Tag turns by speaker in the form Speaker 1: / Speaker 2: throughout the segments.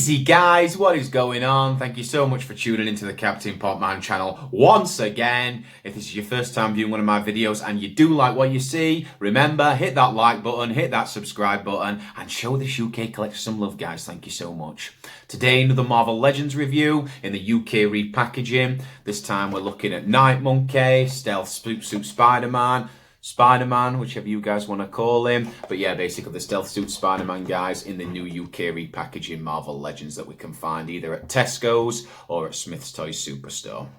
Speaker 1: Easy guys, what is going on? Thank you so much for tuning into the Captain Podman channel once again. If this is your first time viewing one of my videos and you do like what you see, remember, hit that like button, hit that subscribe button, and show this UK collection some love, guys. Thank you so much. Today, another Marvel Legends review in the UK repackaging. This time we're looking at Night Monkey, Stealth Suit Spider-Man, whichever you guys want to call him. But yeah, basically the Stealth Suit Spider-Man guys in the new UK repackaging Marvel Legends that we can find either at Tesco's or at Smith's Toys Superstore.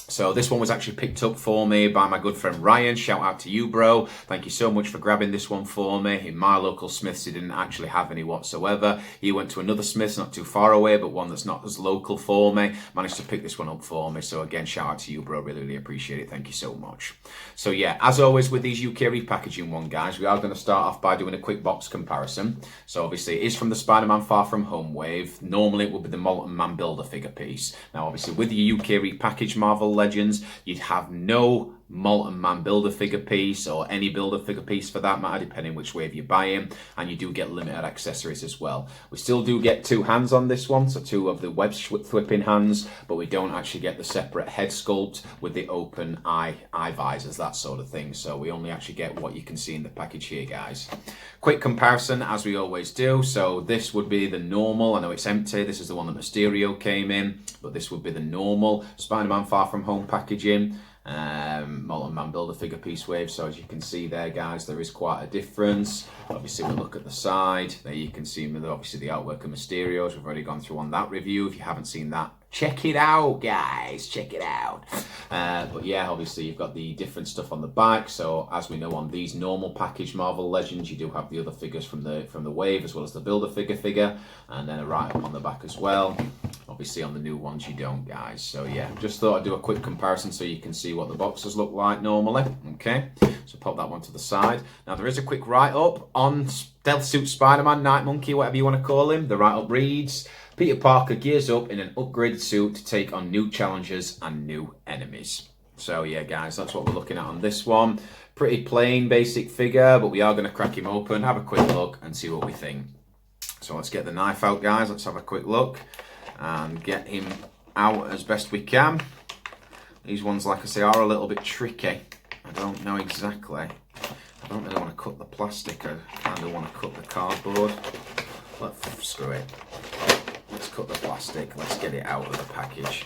Speaker 1: So this one was actually picked up for me by my good friend Ryan. Shout out to you, bro. Thank you so much for grabbing this one for me. In my local Smith's, he didn't actually have any whatsoever. He went to another Smith's not too far away, but one that's not as local for me. Managed to pick this one up for me. So again, shout out to you, bro. Really, really appreciate it. Thank you so much. So yeah, as always with these UK repackaging one, guys, we are going to start off by doing a quick box comparison. So obviously it is from the Spider-Man Far From Home wave. Normally it would be the Molten Man Build-A-Figure piece. Now obviously with the UK repackaged Marvel Legends, you'd have no Molten Man Build-A-Figure piece or any Build-A-Figure piece for that matter, depending which wave you buy him, and you do get limited accessories as well. We still do get two hands on this one, so two of the web flipping hands, but we don't actually get the separate head sculpt with the open eye visors, that sort of thing. So we only actually get what you can see in the package here, guys. Quick comparison as we always do. So this would be the normal, I know it's empty, this is the one that Mysterio came in, but this would be the normal Spider-Man Far From Home packaging. Molten Man Build-A-Figure piece wave. So as you can see there, guys, there is quite a difference. Obviously we look at the side there, you can see obviously the artwork of Mysterio's. We've already gone through on that review. If you haven't seen that, check it out, guys, check it out. But yeah, obviously you've got the different stuff on the back. So as we know, on these normal package Marvel Legends, you do have the other figures from the wave as well as the Build-A-Figure figure, and then a write-up on the back as well. Obviously on the new ones you don't, guys. So yeah, just thought I'd do a quick comparison so you can see what the boxes look like normally. Okay, so pop that one to the side. Now there is a quick write-up on Stealth Suit Spider-Man, Night Monkey, whatever you want to call him. The write-up reads: Peter Parker gears up in an upgraded suit to take on new challenges and new enemies. So yeah, guys, that's what we're looking at on this one. Pretty plain, basic figure, but we are going to crack him open, have a quick look and see what we think. So let's get the knife out, guys. Let's have a quick look and get him out as best we can. These ones, like I say, are a little bit tricky. I don't know exactly. I don't really want to cut the plastic. I kind of want to cut the cardboard. Screw it. Let's cut the plastic. Let's get it out of the package.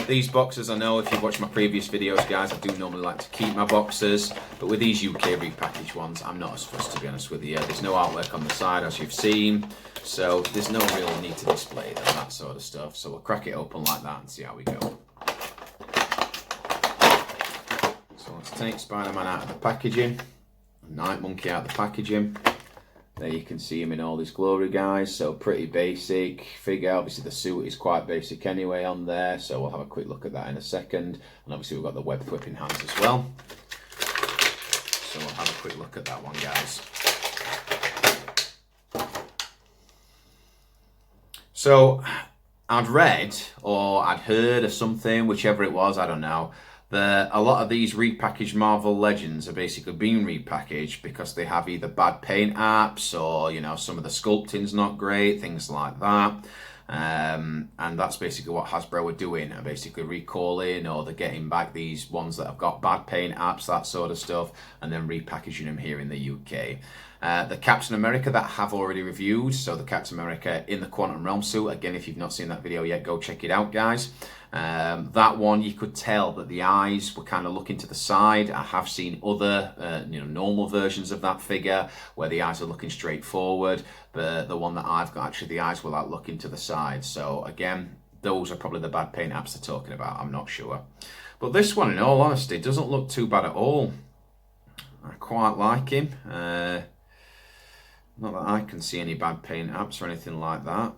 Speaker 1: These boxes, I know if you've watched my previous videos, guys, I do normally like to keep my boxes, but with these UK repackaged ones, I'm not as fussed, to be honest with you. There's no artwork on the side, as you've seen, so there's no real need to display them, that sort of stuff. So we'll crack it open like that and see how we go. So let's take Spider-Man out of the packaging, Night Monkey out of the packaging. There you can see him in all his glory, guys. So pretty basic figure. Obviously the suit is quite basic anyway on there, so we'll have a quick look at that in a second. And obviously we've got the web flipping hands as well, so we'll have a quick look at that one, guys. So I'd read or I'd heard of something, whichever it was, I don't know, that a lot of these repackaged Marvel Legends are basically being repackaged because they have either bad paint apps or, you know, some of the sculpting's not great, things like that. And that's basically what Hasbro are doing, are basically recalling, or they're getting back these ones that have got bad paint apps, that sort of stuff, and then repackaging them here in the UK. The Captain America that I have already reviewed, so the Captain America in the Quantum Realm suit, again, if you've not seen that video yet, go check it out, guys. That one, you could tell that the eyes were kind of looking to the side. I have seen other normal versions of that figure where the eyes are looking straight forward, but the one that I've got, actually the eyes were like looking to the side. So again, those are probably the bad paint apps they're talking about, I'm not sure. But this one, in all honesty, doesn't look too bad at all. I quite like him. Not that I can see any bad paint apps or anything like that.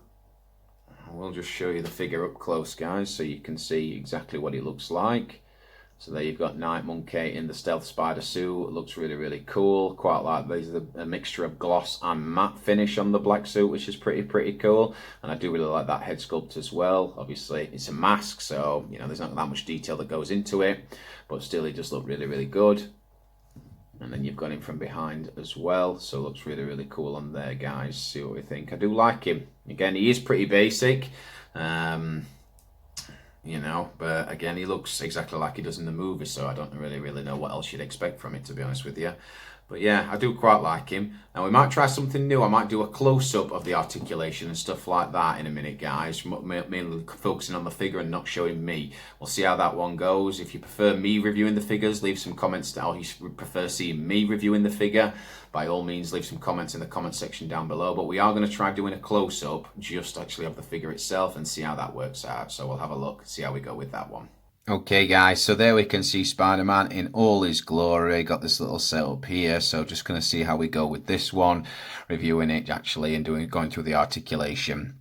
Speaker 1: We'll just show you the figure up close, guys, so you can see exactly what he looks like. So there you've got Night Monkey in the Stealth Spider suit. It looks really, really cool. Quite like there's a mixture of gloss and matte finish on the black suit, which is pretty cool. And I do really like that head sculpt as well. Obviously, it's a mask, so, you know, there's not that much detail that goes into it, but still, it does look really, really good. And then you've got him from behind as well, so looks really, really cool on there, guys. See what we think. I do like him. Again, he is pretty basic, you know, but again, he looks exactly like he does in the movie, so I don't really know what else you'd expect from it, to be honest with you. But yeah, I do quite like him. Now we might try something new. I might do a close-up of the articulation and stuff like that in a minute, guys. Mainly focusing on the figure and not showing me. We'll see how that one goes. If you prefer me reviewing the figures, leave some comments down. If you prefer seeing me reviewing the figure, by all means, leave some comments in the comment section down below. But we are going to try doing a close-up just actually of the figure itself and see how that works out. So we'll have a look, see how we go with that one. Okay guys, so there we can see Spider-Man in all his glory. Got this little setup here, so just going to see how we go with this one, reviewing it actually and going through the articulation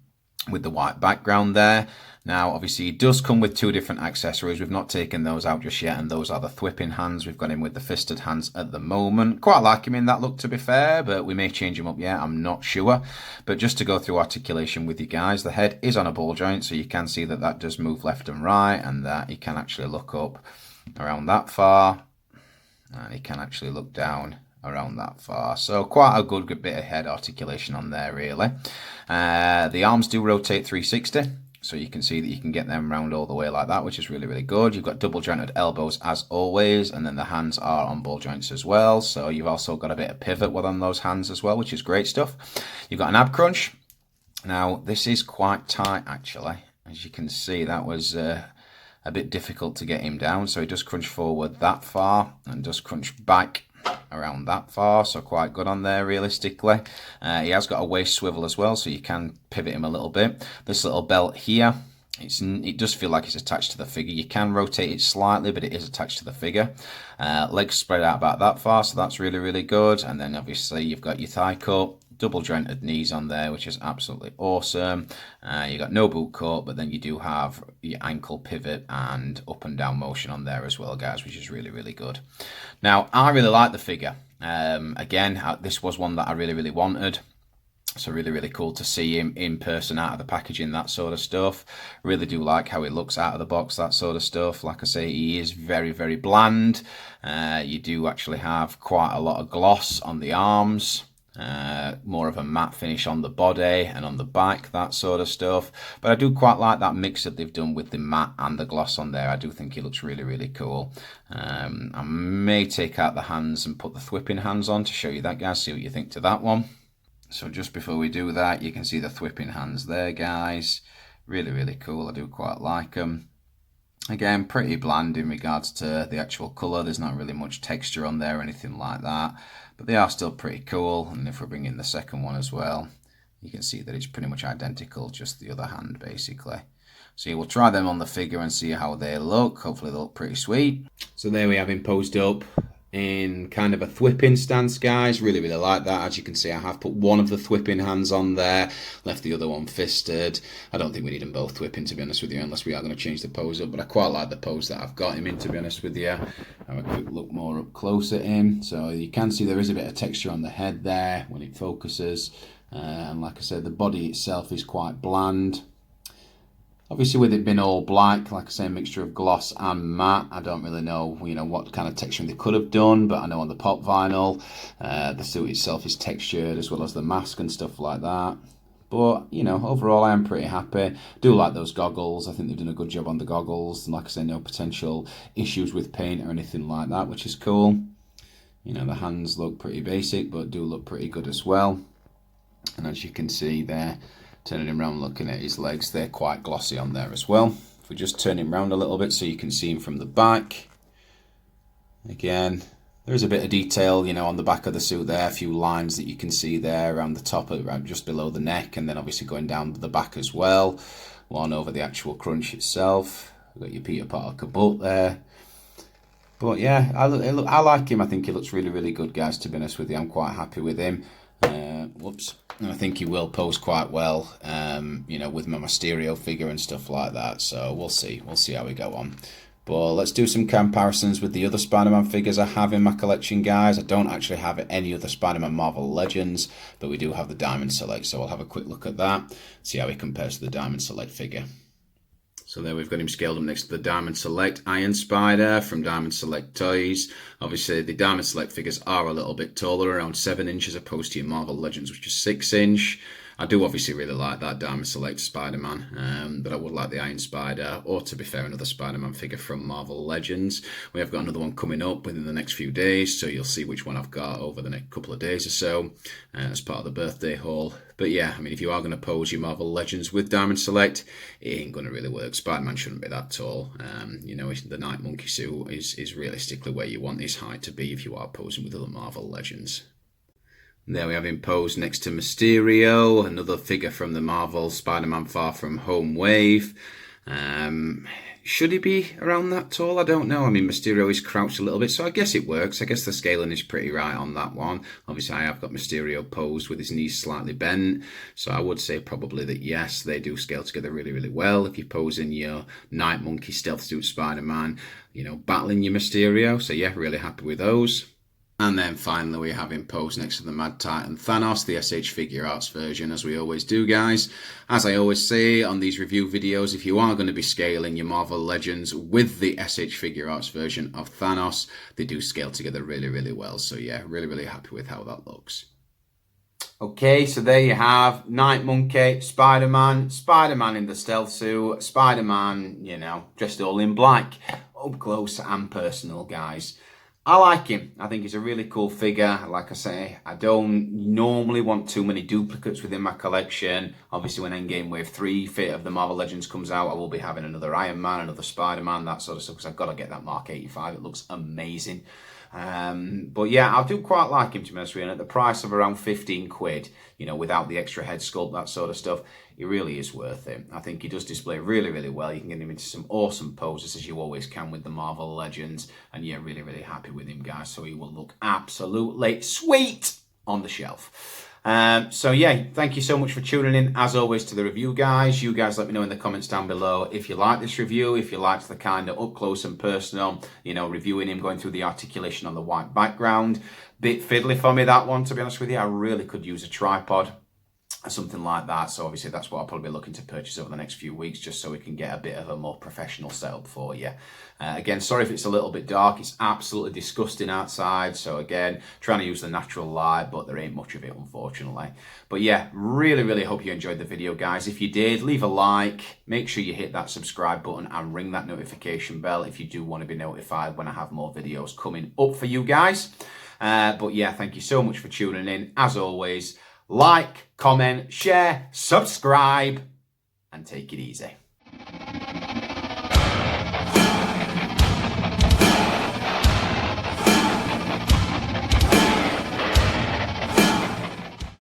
Speaker 1: with the white background there. Now obviously it does come with two different accessories. We've not taken those out just yet, and those are the thwipping hands. We've got him with the fisted hands at the moment. Quite like him in that look, to be fair, but we may change him up yet, I'm not sure. But just to go through articulation with you guys, the head is on a ball joint, so you can see that that does move left and right, and that he can actually look up around that far, and he can actually look down around that far. So quite a good bit of head articulation on there, really. The arms do rotate 360. So you can see that you can get them round all the way like that, which is really, really good. You've got double jointed elbows as always, and then the hands are on ball joints as well. So you've also got a bit of pivot within those hands as well, which is great stuff. You've got an ab crunch. Now this is quite tight actually. As you can see, that was a bit difficult to get him down. So he does crunch forward that far and does crunch back around that far, so quite good on there realistically. He has got a waist swivel as well, so you can pivot him a little bit. This little belt here, it does feel like it's attached to the figure. You can rotate it slightly, but it is attached to the figure. Legs spread out about that far, so that's really, really good. And then obviously you've got your thigh cut, double jointed knees on there, which is absolutely awesome. You got no boot cut, but then you do have your ankle pivot and up and down motion on there as well, guys, which is really, really good. Now I really like the figure. Again, this was one that I really, really wanted. So really, really cool to see him in person, out of the packaging, that sort of stuff. Really do like how he looks out of the box, that sort of stuff. Like I say, he is very, very bland. You do actually have quite a lot of gloss on the arms. More of a matte finish on the body and on the back, that sort of stuff. But I do quite like that mix that they've done with the matte and the gloss on there. I do think it looks really, really cool. I may take out the hands and put the thwipping hands on to show you that, guys. See what you think to that one. So just before we do that, you can see the thwipping hands there, guys. Really, really cool. I do quite like them. Again, pretty bland in regards to the actual colour. There's not really much texture on there or anything like that. But they are still pretty cool. And if we bring in the second one as well, you can see that it's pretty much identical, just the other hand basically. So yeah, we'll try them on the figure and see how they look. Hopefully they look pretty sweet. So there we have him posed up in kind of a thwipping stance, guys. Really, really like that. As you can see, I have put one of the thwipping hands on there, left the other one fisted. I don't think we need them both thwipping, to be honest with you, unless we are going to change the pose up, but I quite like the pose that I've got him in, to be honest with you. Have a quick look more up close at him. So you can see there is a bit of texture on the head there when it focuses, and like I said, the body itself is quite bland. Obviously, with it being all black, like I say, a mixture of gloss and matte, I don't really know, what kind of texturing they could have done, but I know on the pop vinyl, the suit itself is textured, as well as the mask and stuff like that. But, overall, I am pretty happy. Do like those goggles. I think they've done a good job on the goggles. And like I say, no potential issues with paint or anything like that, which is cool. The hands look pretty basic, but do look pretty good as well. And as you can see there, turning him around, looking at his legs, they're quite glossy on there as well. If we just turn him around a little bit so you can see him from the back. Again, there is a bit of detail, on the back of the suit there. A few lines that you can see there around the top, around just below the neck, and then obviously going down the back as well. One over the actual crunch itself. We've got your Peter Parker butt there. But yeah, I like him. I think he looks really, really good, guys, to be honest with you. I'm quite happy with him. And I think he will pose quite well, with my Mysterio figure and stuff like that. So we'll see how we go on. But let's do some comparisons with the other Spider-Man figures I have in my collection, guys. I don't actually have any other Spider-Man Marvel Legends, but we do have the Diamond Select. So we'll have a quick look at that, see how he compares to the Diamond Select figure. So there we've got him scaled up next to the Diamond Select Iron Spider from Diamond Select Toys. Obviously the Diamond Select figures are a little bit taller, around 7 inches, opposed to your Marvel Legends, which is 6 inch. I do obviously really like that Diamond Select Spider-Man, but I would like the Iron Spider, or to be fair, another Spider-Man figure from Marvel Legends. We have got another one coming up within the next few days, so you'll see which one I've got over the next couple of days or so as part of the birthday haul. But yeah, I mean, if you are going to pose your Marvel Legends with Diamond Select, it ain't going to really work. Spider-Man shouldn't be that tall. You know, the Night Monkey suit is realistically where you want his height to be if you are posing with other Marvel Legends. There we have him posed next to Mysterio, another figure from the Marvel Spider-Man Far From Home wave. Should he be around that tall? I don't know. I mean, Mysterio is crouched a little bit, so I guess it works. I guess the scaling is pretty right on that one. Obviously, I have got Mysterio posed with his knees slightly bent, so I would say probably that yes, they do scale together really, really well. If you're posing your Night Monkey Stealth Suit Spider-Man, you know, battling your Mysterio. So yeah, really happy with those. And then finally we have him posed next to the Mad Titan Thanos, the SH Figure Arts version, as we always do, guys. As I always say on these review videos, if you are going to be scaling your Marvel Legends with the SH Figure Arts version of Thanos, they do scale together really, really well. So yeah, really, really happy with how that looks. Okay, so there you have Night Monkey, Spider-Man, Spider-Man in the stealth suit, Spider-Man, you know, dressed all in black, up close and personal, guys. I like him. I think he's a really cool figure. Like I say, I don't normally want too many duplicates within my collection. Obviously, when Endgame Wave 3 Fate of the Marvel Legends comes out, I will be having another Iron Man, another Spider-Man, that sort of stuff, because I've got to get that Mark 85. It looks amazing. But yeah, I do quite like him, to be honest with you. And at the price of around 15 quid, you know, without the extra head sculpt, that sort of stuff, it really is worth it. I think he does display really, really well. You can get him into some awesome poses, as you always can with the Marvel Legends. And yeah, really, really happy with him, guys. So he will look absolutely sweet on the shelf. So yeah, thank you so much for tuning in, as always, to the review, guys. You guys let me know in the comments down below if you like this review, if you liked the kind of up close and personal, you know, reviewing him going through the articulation on the white background. Bit fiddly for me, that one, to be honest with you. I really could use a tripod or something like that. So obviously that's what I'll probably be looking to purchase over the next few weeks, just so we can get a bit of a more professional setup for you. Again, sorry if it's a little bit dark. It's absolutely disgusting outside. So again, trying to use the natural light, but there ain't much of it, unfortunately. But yeah, really, really hope you enjoyed the video, guys. If you did, leave a like. Make sure you hit that subscribe button and ring that notification bell if you do want to be notified when I have more videos coming up for you guys. But yeah, thank you so much for tuning in. As always, like, comment, share, subscribe, and take it easy.